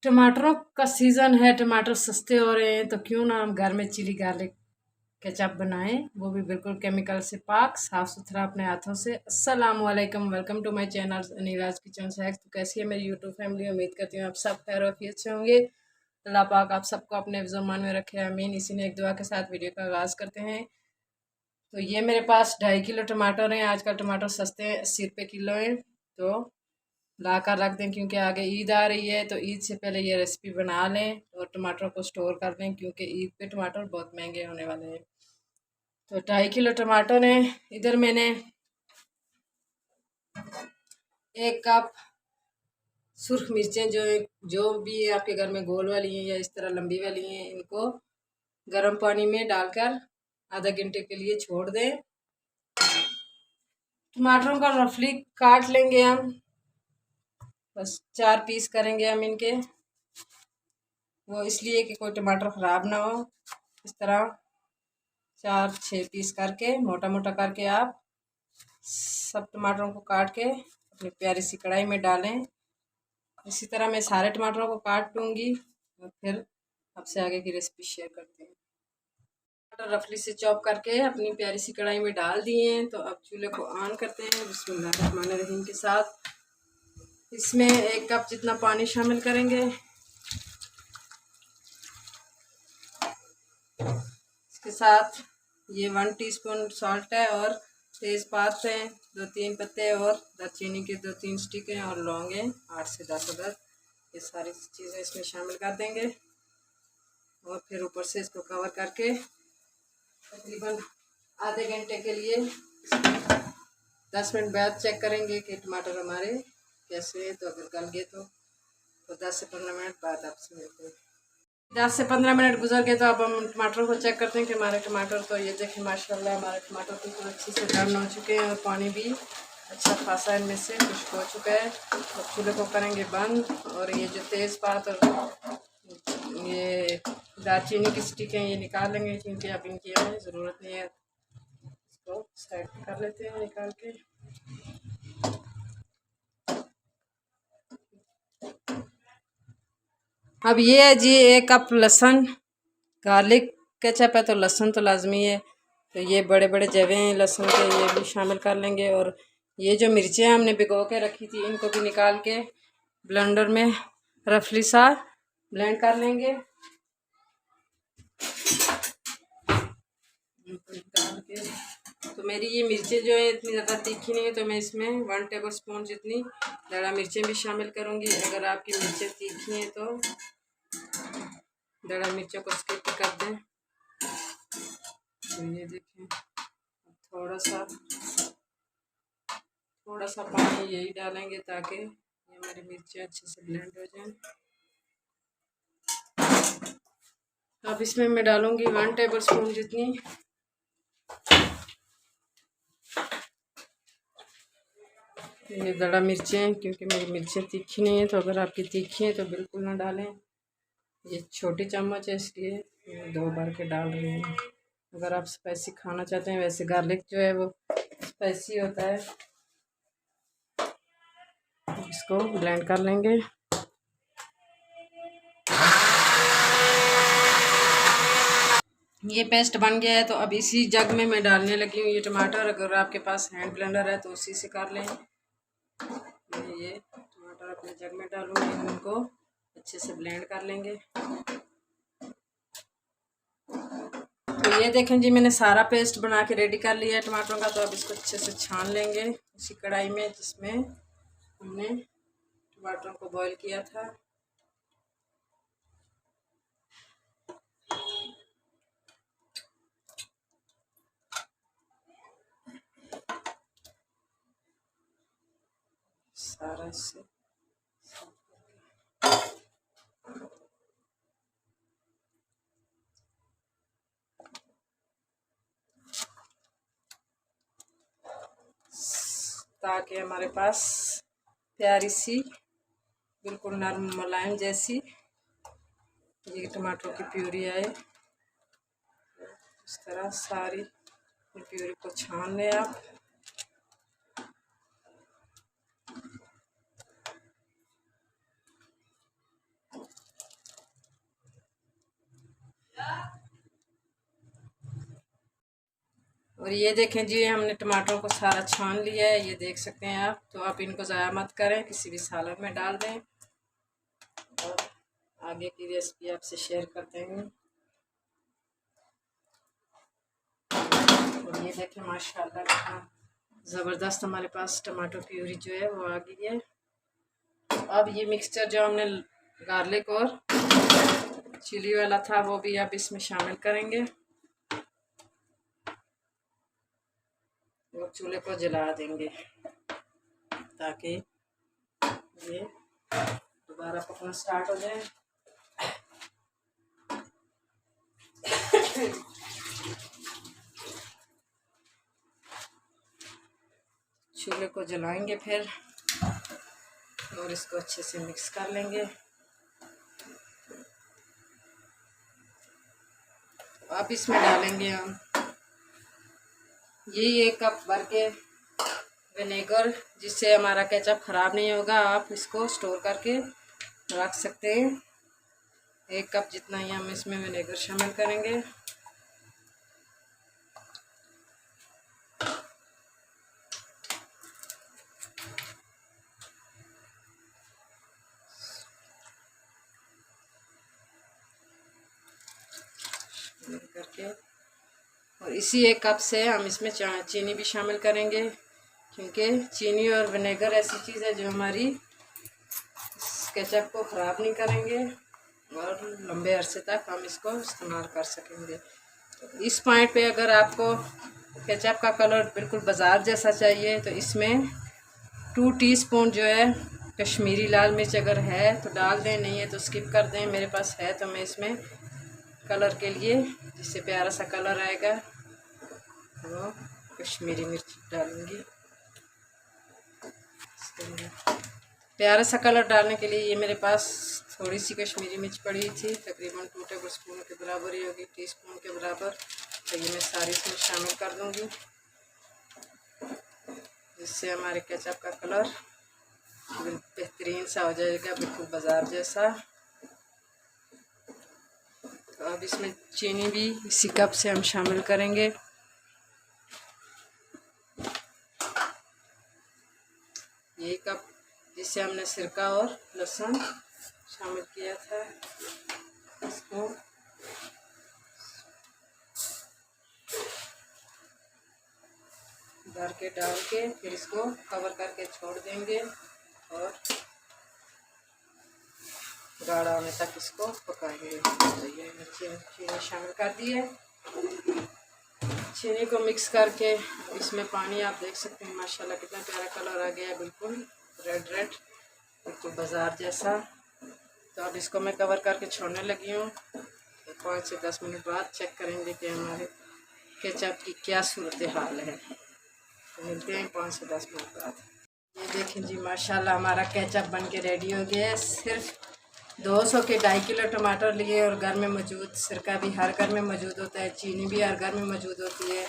टमाटरों का सीज़न है, टमाटर सस्ते हो रहे हैं, तो क्यों ना हम घर में चिली गार्लिक केचप बनाएं, वो भी बिल्कुल केमिकल से पाक, साफ़ सुथरा, अपने हाथों से। अस्सलाम वालेकुम, welcome to my channel Aniraj kitchen hacks. तो कैसी है मेरी यूट्यूब फैमिली? उम्मीद करती हूँ आप सब खैर वफियत से होंगे। अल्लाह पाक आप सबको अपने ज़ुबान में रखे, आमीन। इसी ने एक दुआ के साथ वीडियो का आगाज़ करते हैं। तो ये मेरे पास 2.5 किलो टमाटर हैं। आजकल टमाटर सस्ते हैं, 80 रुपये किलो हैं। तो ला कर रख दें, क्योंकि आगे ईद आ रही है, तो ईद से पहले ये रेसिपी बना लें और टमाटर को स्टोर कर दें, क्योंकि ईद पे टमाटर बहुत महंगे होने वाले हैं। तो 2.5 किलो टमाटर हैं। इधर मैंने 1 कप सुर्ख मिर्चें, जो भी आपके घर में गोल वाली हैं या इस तरह लंबी वाली हैं, इनको गर्म पानी में डालकर आधा घंटे के लिए छोड़ दें। टमाटरों का रफली काट लेंगे हम, बस 4 पीस करेंगे हम इनके। वो इसलिए कि कोई टमाटर ख़राब ना हो। इस तरह 4-6 पीस करके मोटा मोटा करके आप सब टमाटरों को काट के अपनी प्यारी सी कढ़ाई में डालें। इसी तरह मैं सारे टमाटरों को काट लूँगी और फिर आपसे आगे की रेसिपी शेयर करते हैं। टमाटर रफली से चॉप करके अपनी प्यारी सी कढ़ाई में डाल दिए हैं। तो अब चूल्हे को ऑन करते हैं बिस्मिल्लाहिर्रहमानिर्रहीम के साथ। इसमें 1 कप जितना पानी शामिल करेंगे। इसके साथ ये 1 टीस्पून सॉल्ट है और तेज़पात हैं 2-3 पत्ते और दालचीनी के 2-3 स्टिक हैं और लौंग हैं 8 से 10 अदद। ये सारी चीज़ें इसमें शामिल कर देंगे और फिर ऊपर से इसको कवर करके तकरीबन आधे घंटे के लिए 10 मिनट बाद चेक करेंगे कि टमाटर हमारे कैसे हैं। तो अगर गल गए तो 10 से 15 मिनट बाद आपसे मिलते हैं। 10 से 15 मिनट गुजर गए तो अब हम टमाटर को चेक करते हैं कि हमारे टमाटर, तो ये देखें माशाल्लाह हमारे टमाटर बिल्कुल अच्छे से टर्न हो चुके हैं और पानी भी अच्छा खासा इनमें से खुश्क हो चुका है। अब चूल्हे को करेंगे बंद और ये जो तेज़पात और ये दालचीनी की स्टिक हैं ये निकाल लेंगे, क्योंकि अब इनकी हमें ज़रूरत नहीं है। इसको साइड कर लेते हैं निकाल के। अब ये है जी 1 कप लहसुन, गार्लिक केचप है तो लहसुन तो लाजमी है। तो ये बड़े बड़े जवे हैं लहसुन के, ये भी शामिल कर लेंगे। और ये जो मिर्चें हमने भिगो के रखी थी, इनको भी निकाल के ब्लेंडर में रफली सा ब्लेंड कर लेंगे। निकाल के तो मेरी ये मिर्चें जो है इतनी ज़्यादा तीखी नहीं है, तो मैं इसमें 1 टेबल स्पून जितनी दड़ा मिर्चें भी शामिल करूँगी। अगर आपकी मिर्चें तीखी हैं तो दड़ा मिर्चों को स्किप कर दें। तो ये देखें, थोड़ा सा पानी यही डालेंगे ताकि ये हमारी मिर्चें अच्छे से ब्लेंड हो जाएं। अब इसमें मैं डालूँगी 1 टेबल स्पून जितनी ये दड़ा मिर्चें, क्योंकि मेरी मिर्चें तीखी नहीं है। तो अगर आपकी तीखी है तो बिल्कुल ना डालें। ये छोटी चम्मच है इसलिए मैं 2 बार के डाल रही हूँ। अगर आप स्पाइसी खाना चाहते हैं, वैसे गार्लिक जो है वो स्पाइसी होता है। इसको ब्लेंड कर लेंगे। ये पेस्ट बन गया है। तो अब इसी जग में मैं डालने लगी हूँ ये टमाटर। अगर आपके पास हैंड ब्लेंडर है तो उसी से कर लें। मैं ये टमाटर अपने जग में डालूंगी, उनको अच्छे से ब्लेंड कर लेंगे। तो ये देखें जी, मैंने सारा पेस्ट बना के रेडी कर लिया है टमाटरों का। तो अब इसको अच्छे से छान लेंगे उसी कढ़ाई में जिसमें हमने टमाटरों को बॉईल किया था। सारा इससे ताकि हमारे पास प्यारी सी बिल्कुल नरम मुलायम जैसी ये टमाटरों की प्यूरी आए। इस तरह सारी प्यूरी को छान लें आप। और ये देखें जी, हमने टमाटर को सारा छान लिया है, ये देख सकते हैं आप। तो आप इनको ज़ाया मत करें, किसी भी सालन में डाल दें और आगे की रेसिपी आपसे शेयर करते हैं। और ये देखें माशाल्लाह कितना ज़बरदस्त हमारे पास टमाटो प्यूरी जो है वो आ गई है। अब ये मिक्सचर जो हमने गार्लिक और चिली वाला था वो भी अब इसमें शामिल करेंगे और चूल्हे को जला देंगे ताकि ये दोबारा पकना स्टार्ट हो जाए। चूल्हे को जलाएंगे फिर और इसको अच्छे से मिक्स कर लेंगे। अब इसमें डालेंगे हम ये 1 कप भर के विनेगर, जिससे हमारा केचप ख़राब नहीं होगा। आप इसको स्टोर करके रख सकते हैं। 1 कप जितना ही हम इसमें विनेगर शामिल करेंगे। करके और इसी 1 कप से हम इसमें चीनी भी शामिल करेंगे, क्योंकि चीनी और विनेगर ऐसी चीज़ है जो हमारी केचप को ख़राब नहीं करेंगे और लंबे अरसे तक हम इसको इस्तेमाल कर सकेंगे। तो इस पॉइंट पे अगर आपको केचप का कलर बिल्कुल बाज़ार जैसा चाहिए तो इसमें 2 टीस्पून जो है कश्मीरी लाल मिर्च अगर है तो डाल दें, नहीं है तो स्किप कर दें। मेरे पास है तो मैं इसमें कलर के लिए, जिससे प्यारा सा कलर आएगा, वो कश्मीरी मिर्च डालूंगी। प्यारा सा कलर डालने के लिए ये मेरे पास थोड़ी सी कश्मीरी मिर्च पड़ी थी, तकरीबन 2 टेबलस्पून के बराबर ही होगी, टीस्पून के बराबर। तो ये मैं सारी इसमें शामिल कर दूंगी, जिससे हमारे केचप का कलर बेहतरीन सा हो जाएगा, बिल्कुल बाज़ार जैसा। तो अब इसमें चीनी भी इसी कप से हम शामिल करेंगे। ये कप जिससे हमने सिरका और लहसुन शामिल किया था, इसको भर के डाल के फिर इसको कवर करके छोड़ देंगे और गाढ़ा होने तक इसको पकाएंगे। तो ये चीनी शामिल कर दी है। चीनी को मिक्स करके इसमें पानी आप देख सकते हैं, माशाल्लाह कितना प्यारा कलर आ गया है, बिल्कुल रेड रेड, बिल्कुल बाज़ार जैसा। तो अब इसको मैं कवर करके छोड़ने लगी हूँ। 5 से 10 मिनट बाद चेक करेंगे कि हमारे केचप की क्या सूरत हाल है। तो मिलते हैं 5 से 10 मिनट बाद। ये देखें जी, माशाल्लाह हमारा केचप बन के रेडी हो गया है। सिर्फ 200 के 2.5 किलो टमाटर लिए और घर में मौजूद सिरका भी हर घर में मौजूद होता है, चीनी भी हर घर में मौजूद होती है,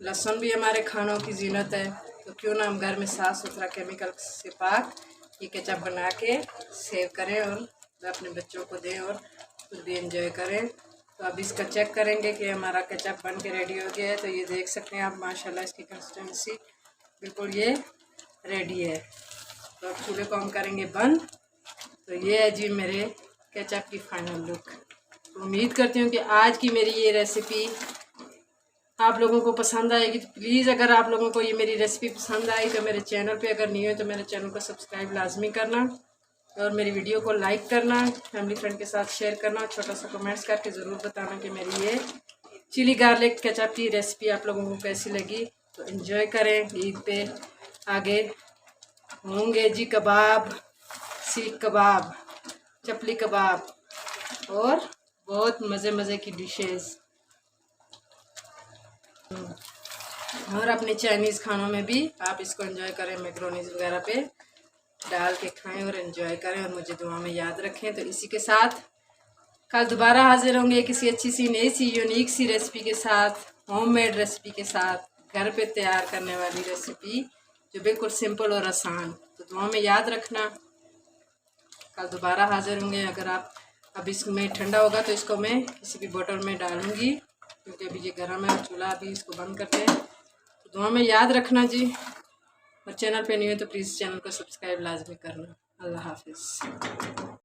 लहसुन भी हमारे खानों की जीनत है। तो क्यों ना हम घर में साफ़ सुथरा केमिकल से पाक ये केचप बना के सेव करें और अपने बच्चों को दें और खुद भी एंजॉय करें। तो अब इसका चेक करेंगे कि हमारा केचप बन के रेडी हो गया है। तो ये देख सकते हैं आप, माशाल्लाह इसकी कंसिस्टेंसी बिल्कुल ये रेडी है। तो अब चूल्हे को हम करेंगे बंद। तो ये है जी मेरे केचप की फाइनल लुक। तो उम्मीद करती हूँ कि आज की मेरी ये रेसिपी आप लोगों को पसंद आएगी। तो प्लीज़ अगर आप लोगों को ये मेरी रेसिपी पसंद आई तो मेरे चैनल पे अगर नहीं हो तो मेरे चैनल को सब्सक्राइब लाजमी करना और मेरी वीडियो को लाइक करना, फैमिली फ्रेंड के साथ शेयर करना, छोटा सा कमेंट्स करके ज़रूर बताना कि मेरी ये चिली गार्लिक केचप की रेसिपी आप लोगों को कैसी लगी। तो एंजॉय करें। ईद पे आगे होंगे जी कबाब, सीख कबाब, चपली कबाब और बहुत मज़े मज़े की डिशेस, और अपने चाइनीज़ खानों में भी आप इसको एंजॉय करें, मैक्रोनीज वगैरह पे डाल के खाएं और एंजॉय करें और मुझे दुआ में याद रखें। तो इसी के साथ कल दोबारा हाजिर होंगे किसी अच्छी सी नई सी यूनिक सी रेसिपी के साथ, होममेड रेसिपी के साथ, घर पे तैयार करने वाली रेसिपी जो बिल्कुल सिंपल और आसान। तो दुआ में याद रखना, कल दोबारा हाजिर होंगे। अगर आप अब इसमें ठंडा होगा तो इसको मैं किसी भी बोतल में डालूँगी क्योंकि अभी ये गर्म है और चूल्हा अभी इसको बंद करते हैं। तो दुआ में याद रखना जी, और चैनल पे नहीं है तो प्लीज़ चैनल को सब्सक्राइब लाजमी करना। अल्लाह हाफिज़।